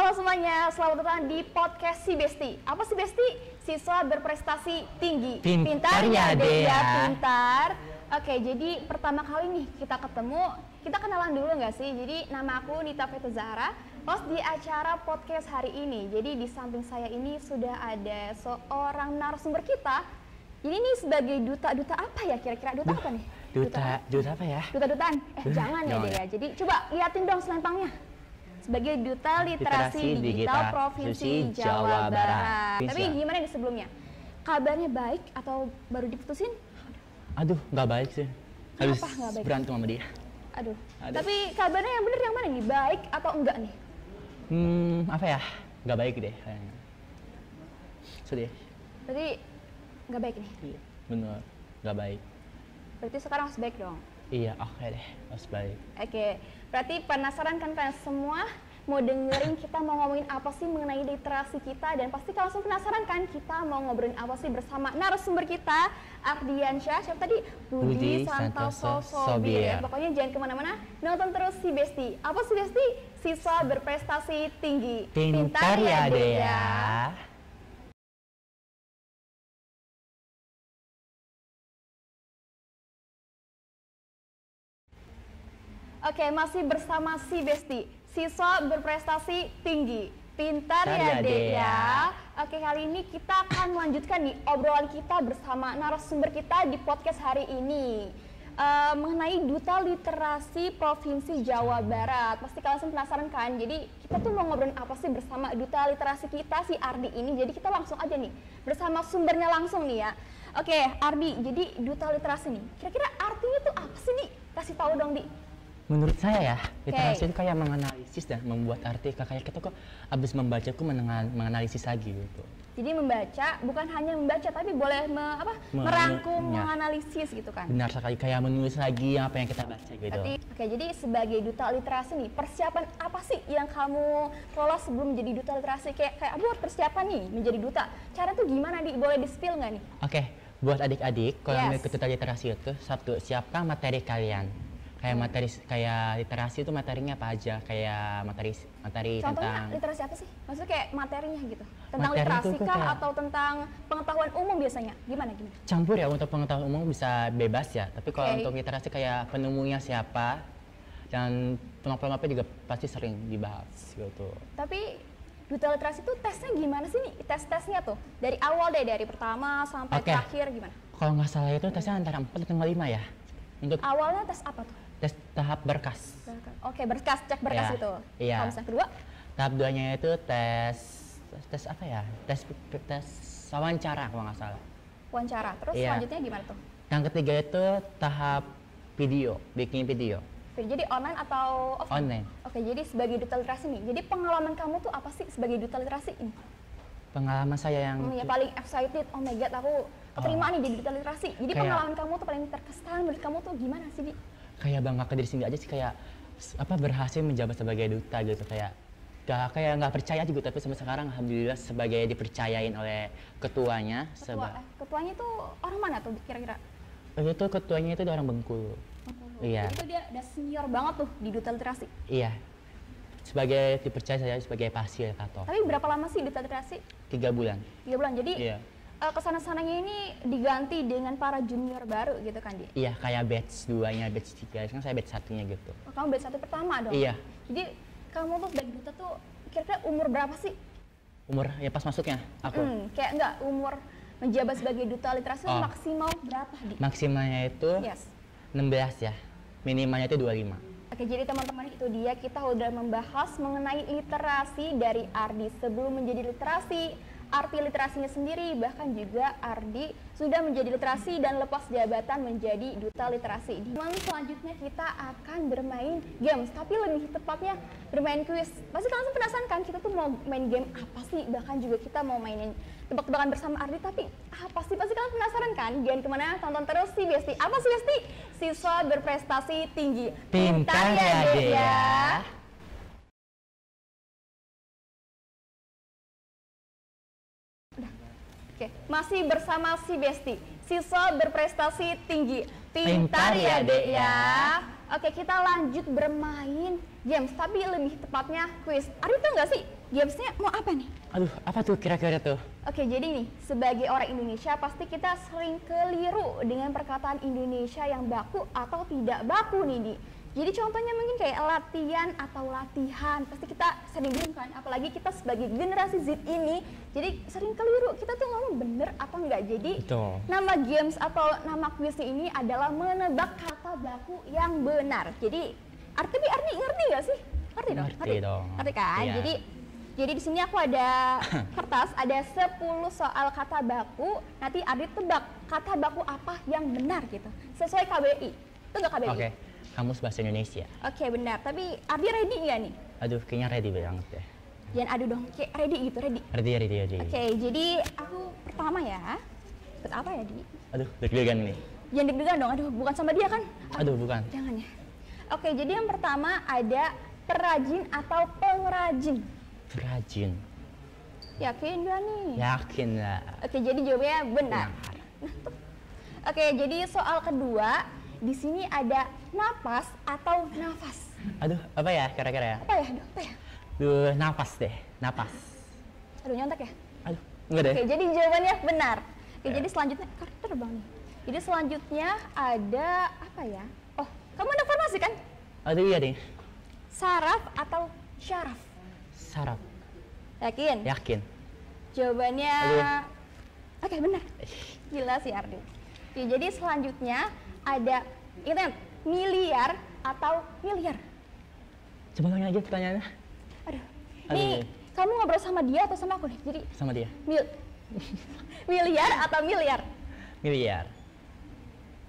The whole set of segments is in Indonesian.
Halo semuanya, selamat datang di podcast Si Besti. Apa Si Besti? Siswa berprestasi tinggi. Pintar ya, Dea. Ya, pintar. Oke, jadi pertama kali nih kita ketemu, kita kenalan dulu nggak sih? Jadi nama aku Nita Feta Zahra, host di acara podcast hari ini. Jadi di samping saya ini sudah ada seorang narasumber kita. Jadi ini sebagai duta apa ya kira-kira? Duta apa nih? Duta apa ya? Duta-dutaan? Jangan ya Dea. Jadi coba liatin dong selempangnya. Sebagai Duta Literasi Digital Provinsi Jawa Barat. Tapi gimana nih sebelumnya? Kabarnya baik atau baru diputusin? Aduh, nggak baik sih. Habis nggak baik? berantem sama dia. Aduh. Tapi kabarnya yang bener yang mana nih? Baik atau enggak nih? Apa ya? Nggak baik deh kayaknya. Sedih. Berarti nggak baik nih? Iya, bener. Nggak baik. Berarti sekarang harus baik dong? Iya, oke deh. Harus baik. Oke. Berarti penasaran kan kalian semua mau dengerin kita mau ngomongin apa sih mengenai literasi kita, dan pasti kalian langsung penasaran kan kita mau ngobrolin apa sih bersama narasumber kita Ardiansyah, siapa tadi? Budi Santoso Sobir. Pokoknya jangan kemana-mana, nonton terus Si Besti. Apa Si Besti? Siswa berprestasi tinggi. Pintar ya Dea. Oke, masih bersama Si Besti, siswa berprestasi tinggi. Pintar ya Dea. Oke, kali ini kita akan melanjutkan nih obrolan kita bersama narasumber kita di podcast hari ini mengenai Duta Literasi Provinsi Jawa Barat. Pasti kalian semua penasaran kan? Jadi kita tuh mau ngobrolin apa sih bersama Duta Literasi kita si Ardi ini. Jadi kita langsung aja nih bersama sumbernya langsung nih ya. Oke, Ardi, jadi Duta Literasi nih. Kira-kira artinya tuh apa sih nih? Kasih tahu dong, Di. Menurut saya ya, literasi itu kayak menganalisis dan membuat arti. Kayak kita kok abis membaca kok menganalisis lagi gitu. Jadi membaca bukan hanya membaca tapi boleh merangkum, menganalisis gitu kan. Benar sekali, kayak menulis lagi apa yang kita baca gitu. Oke, jadi sebagai duta literasi nih, persiapan apa sih yang kamu kelola sebelum menjadi duta literasi? Kayak buat persiapan nih menjadi duta. Cara tuh gimana, Di? Boleh di-spill nggak nih? Oke, buat adik-adik kalau mau ikut duta literasi itu, satu, siapkan materi kalian. Kayak literasi itu materinya apa aja? Kayak materi contohnya tentang literasi apa sih? Maksudnya kayak materinya gitu. Tentang materi literasi kah kayak, atau tentang pengetahuan umum biasanya? Gimana? Campur ya, untuk pengetahuan umum bisa bebas ya. Tapi kalau untuk literasi kayak penemunya siapa dan problem-problemnya juga pasti sering dibahas gitu. Tapi duta literasi itu tesnya gimana sih nih? Tes-tesnya tuh dari awal deh, dari pertama sampai terakhir gimana? Kalau nggak salah itu tesnya antara 4 atau 5 ya. Untuk awalnya tes apa tuh? Tes tahap berkas. Oke, berkas, cek berkas itu. Iya. Kalau misalnya kedua? Tahap 2-nya itu tes apa ya? Tes wawancara kalau nggak salah. Wawancara. Terus selanjutnya gimana tuh? Yang ketiga itu tahap video, bikin video. Jadi online atau offline? Online. Oke, jadi sebagai duta literasi nih. Jadi pengalaman kamu tuh apa sih sebagai duta literasi ini? Pengalaman saya yang paling excited, oh my god, aku keterima nih jadi duta literasi. Jadi pengalaman kamu tuh paling terkesan menurut kamu tuh gimana sih, Di? Kayak bangga ke diri sendiri aja sih, kayak berhasil menjabat sebagai duta gitu, kayak nggak percaya juga, tapi sampai sekarang alhamdulillah sebagai dipercayain oleh ketuanya. Ketuanya itu orang mana tuh kira-kira? Itu ketuanya itu orang Bengkulu. Iya. Itu dia udah senior banget tuh di duta literasi. Iya. Sebagai dipercaya saya sebagai fasilitator. Tapi berapa lama sih duta literasi? 3 bulan. 3 bulan. Jadi kesana-sananya ini diganti dengan para junior baru gitu kan, Di? Iya, kayak batch 2-nya, batch 3. Sekarang saya batch 1-nya gitu. Oh, kamu batch 1 pertama dong? Iya. Jadi kamu tuh sebagai duta tuh kira-kira umur berapa sih? Umur ya pas masuknya aku? Kayak enggak, umur menjabat sebagai duta literasi maksimal berapa, Di? Maksimalnya itu 16 ya. Minimalnya itu 25. Oke, jadi teman-teman itu dia, kita udah membahas mengenai literasi dari Ardi. Sebelum menjadi literasi, arti literasinya sendiri, bahkan juga Ardi sudah menjadi literasi dan lepas jabatan menjadi duta literasi. Selanjutnya kita akan bermain games, tapi lebih tepatnya bermain kuis. Pasti kalian penasaran kan kita tuh mau main game apa sih? Bahkan juga kita mau mainin tebak-tebakan bersama Ardi, tapi pasti kalian penasaran kan? Jangan kemana, tonton terus Si Besti. Apa Si Besti? Siswa berprestasi tinggi. Pintar ya Dea. Oke, masih bersama Si Besti, Siswa berprestasi tinggi. Pintar ya, Dek ya. Oke, kita lanjut bermain games, tapi lebih tepatnya quiz. Ardi tuh nggak sih gamesnya mau apa nih? Aduh, apa tuh kira-kira tuh? Oke, jadi nih, sebagai orang Indonesia pasti kita sering keliru dengan perkataan Indonesia yang baku atau tidak baku nih, Di. Jadi contohnya mungkin kayak latihan atau latihan, pasti kita sering bingung kan, apalagi kita sebagai generasi Z ini, jadi sering keliru, kita tuh ngomong bener atau enggak. Jadi Betul. nama games atau nama kuis ini adalah menebak kata baku yang benar. Jadi Ardi ngerti nggak sih? Ngerti dong? Ngerti dong. Ngerti kan? Iya. Jadi di sini aku ada kertas, ada 10 soal kata baku. Nanti Ardi tebak kata baku apa yang benar gitu. Sesuai KBI. Itu nggak KBI? Oke, kamus bahasa Indonesia. Oke, benar. Tapi Ardi ready nggak nih? Aduh, kayaknya ready banget deh. Jangan adu dong, kayak ready gitu, ready. Ready. Oke, jadi aku pertama ya. Ikut apa ya, Di? Aduh, deg-degan nih. Jangan deg-degan dong, aduh bukan sama dia kan? Aduh, bukan. Jangan ya. Oke, jadi yang pertama ada perajin atau pengrajin. Perajin. Yakin gak nih? Yakin lah. Oke, jadi jawabannya benar. Oke, jadi soal kedua, di sini ada napas atau nafas. Aduh, apa ya kira-kira ya? Apa ya? Aduh, apa ya? Duh, napas deh, napas. Aduh, nyontek ya? Aduh, enggak deh. Oke, jadi jawabannya benar. Oke, Ya. jadi selanjutnya, kartu terbang nih. Jadi selanjutnya ada apa ya? Oh, kamu ada farmasi kan? Aduh, iya deh. Saraf atau syaraf? Sarap. Yakin? Yakin. Jawabannya Aduh. oke, benar. Gila sih Ardi. Oke, jadi selanjutnya ada ingat miliar atau miliar. Coba ulangi lagi pertanyaannya. Aduh. Aduh. Nih, kamu ngobrol sama dia atau sama aku nih? Jadi Sama dia. miliar atau miliar? Miliar.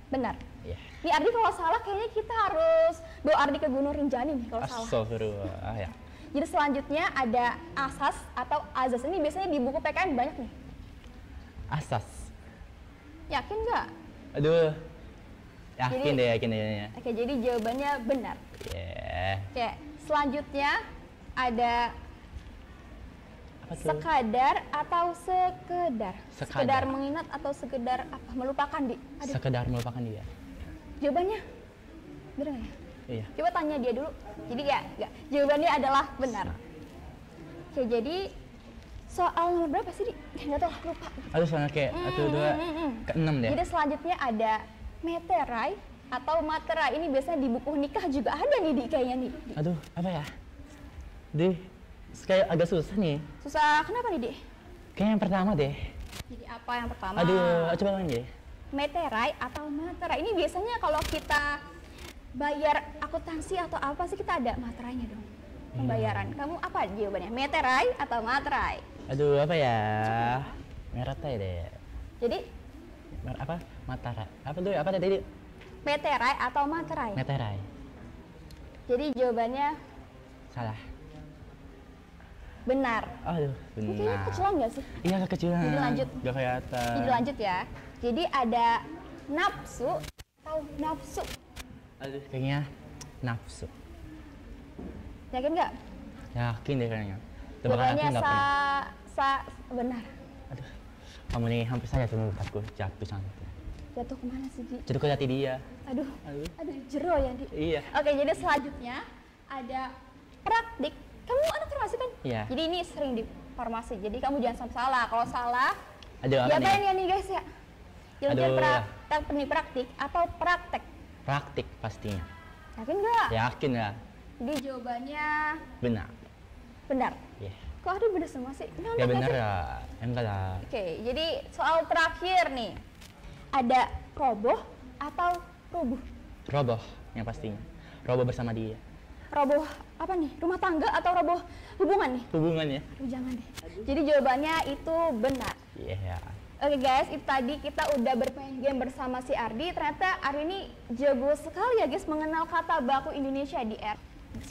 Benar. Iya. Nih Ardi kalau salah kayaknya kita harus bawa Ardi ke Gunung Rinjani nih kalau salah. Astagfirullah. Ya. Jadi selanjutnya ada asas atau azas. Ini biasanya di buku PKN banyak nih. Asas. Yakin nggak? Aduh. Yakin Jadi- deh. Oke, jadi jawabannya benar. Yeah. Oke, selanjutnya ada Apa tuh? sekadar atau sekedar. Sekadar. Mengingat atau sekedar apa? Melupakan, Di. Aduh, Sekedar melupakan dia. jawabannya benar nggak ya? Iya. Coba tanya dia dulu. Jadi ya, enggak. Jawabannya adalah benar. Oke, jadi soal nomor berapa sih, Di? Nggak tahu, lupa. Aduh, soalnya kayak satu, dua, ke-6 deh. Jadi selanjutnya ada meterai atau materai. Ini biasanya di buku nikah juga ada nih, Di, kayaknya nih. Aduh, apa ya? Deh, kayak agak susah nih. Susah kenapa nih, Di? Kayaknya yang pertama deh. Jadi apa yang pertama? Aduh, coba ulangi deh. Meterai atau materai. Ini biasanya kalau kita bayar akuntansi atau apa sih kita ada materainya dong. Pembayaran. Kamu apa jawabannya? Meterai atau materai? Aduh, apa ya? Meratai deh. Jadi Apa? Matara. Apa tuh? Apa tadi? meterai atau materai? Meterai. Jadi jawabannya Salah. benar. Aduh, Ini kayaknya benar. kecilan nggak sih? Iya, kekecilan. Jadi lanjut. Gak kelihatan. Jadi lanjut ya. Jadi ada nafsu atau nafsu. Aduh, kayaknya nafsu. Yakin nggak? Yakin deh kayaknya. Tebakan aku Jawabannya nggak pernah. benar. Aduh, kamu nih hampir saja tuh membuatku jatuh santai. Jatuh kemana sih, Di? Jatuh ke hati dia. Aduh, Aduh. aduh jero ya, Di. Iya. Oke, jadi selanjutnya ada praktik. Kamu anak farmasi kan? Iya. Jadi ini sering di farmasi. Jadi kamu jangan sampai salah. Kalau salah, Aduh, apa diapain nih? ya nih guys ya? Jadi Aduh. praktik atau praktek. Praktik pastinya. Yakin nggak? Yakin ya? Jadi jawabannya Benar. benar. Iya. Kok ada benar semua sih? Nyontek Ya nggak benar sih? ya. Enggak lah. Oke, jadi soal terakhir nih. Ada roboh atau rubuh? Roboh yang pastinya. Roboh bersama dia. Roboh apa nih? Rumah tangga atau roboh hubungan nih? Hubungannya. Aduh, jangan deh. Jadi jawabannya itu benar. Iya. Oke guys, itu tadi kita udah bermain game bersama si Ardi. Ternyata Ardi ini jago sekali ya guys mengenal kata baku Indonesia di R.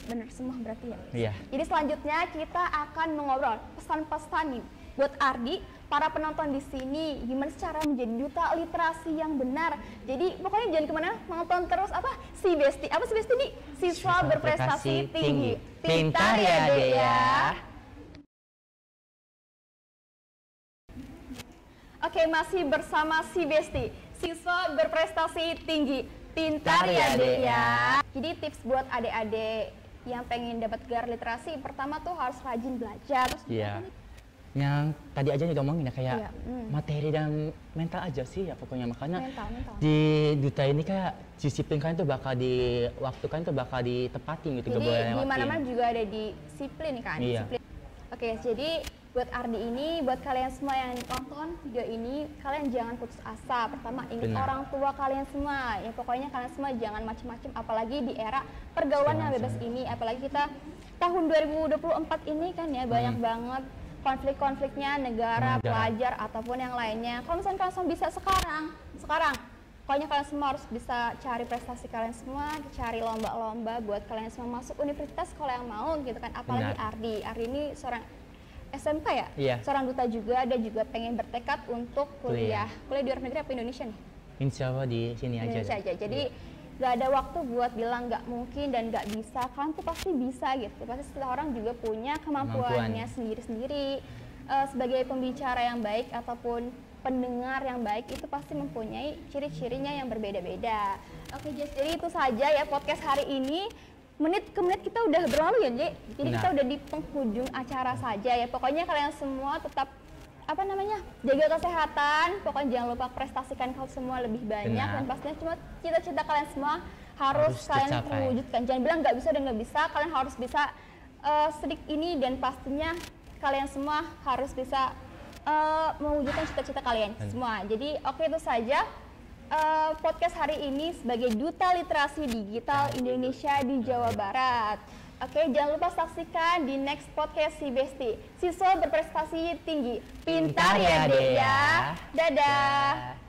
Bener semua berarti ya. Iya. Jadi selanjutnya kita akan mengobrol pesan-pesan nih buat Ardi, para penonton di sini, gimana cara menjadi duta literasi yang benar. Jadi pokoknya jangan kemana, nonton terus apa si Besti, apa si Besti nih? Siswa berprestasi tinggi. Pintar ya, Dek ya. Oke, masih bersama si Besti, siswa berprestasi tinggi. Pintar ya, Dek ya. Jadi tips buat adik-adik yang pengen dapat gelar literasi, pertama tuh harus rajin belajar. Terus yang tadi aja ngomongin ya kayak materi dan mental aja sih ya pokoknya, makanya mental. di duta ini kayak disiplin kalian tuh bakal di waktu kalian tuh bakal ditepatin gitu. Jadi di mana-mana juga ada disiplin kan. Disiplin. Oke, jadi buat Ardi ini, buat kalian semua yang nonton video ini, kalian jangan putus asa. Pertama, ingat orang tua kalian semua. Ya pokoknya kalian semua jangan macem-macem, apalagi di era pergaulan yang bebas ini. Apalagi kita tahun 2024 ini kan ya banyak banget konflik-konfliknya negara, pelajar ataupun yang lainnya. Kalau misalnya kalian semua bisa sekarang, pokoknya kalian semua harus bisa cari prestasi kalian semua, cari lomba-lomba buat kalian semua masuk universitas kalau yang mau gitu kan. Apalagi Ardi ini seorang SMK ya, seorang duta juga, dia juga pengen bertekad untuk kuliah di luar negeri apa Indonesia nih? Insya Allah di sini Indonesia aja. Jadi gak ada waktu buat bilang gak mungkin dan gak bisa, kalian tuh pasti bisa gitu. Pasti setiap orang juga punya kemampuannya sendiri-sendiri. Sebagai pembicara yang baik ataupun pendengar yang baik itu pasti mempunyai ciri-cirinya yang berbeda-beda. Oke, jadi itu saja ya podcast hari ini. Menit ke menit kita udah berlalu ya, J. Jadi kita udah di penghujung acara saja ya. Pokoknya kalian semua tetap jaga kesehatan. Pokoknya jangan lupa prestasikan kalian semua lebih banyak dan pastinya cuma cita-cita kalian semua harus kalian wujudkan. Jangan bilang nggak bisa dan nggak bisa. Kalian harus bisa sedikit ini dan pastinya kalian semua harus bisa mewujudkan cita-cita kalian semua. Jadi oke, itu saja podcast hari ini sebagai Duta Literasi Digital Indonesia di Jawa Barat. Oke, jangan lupa saksikan di next podcast si Besti, siswa berprestasi tinggi. Pintar ya, Dek ya. Dadah.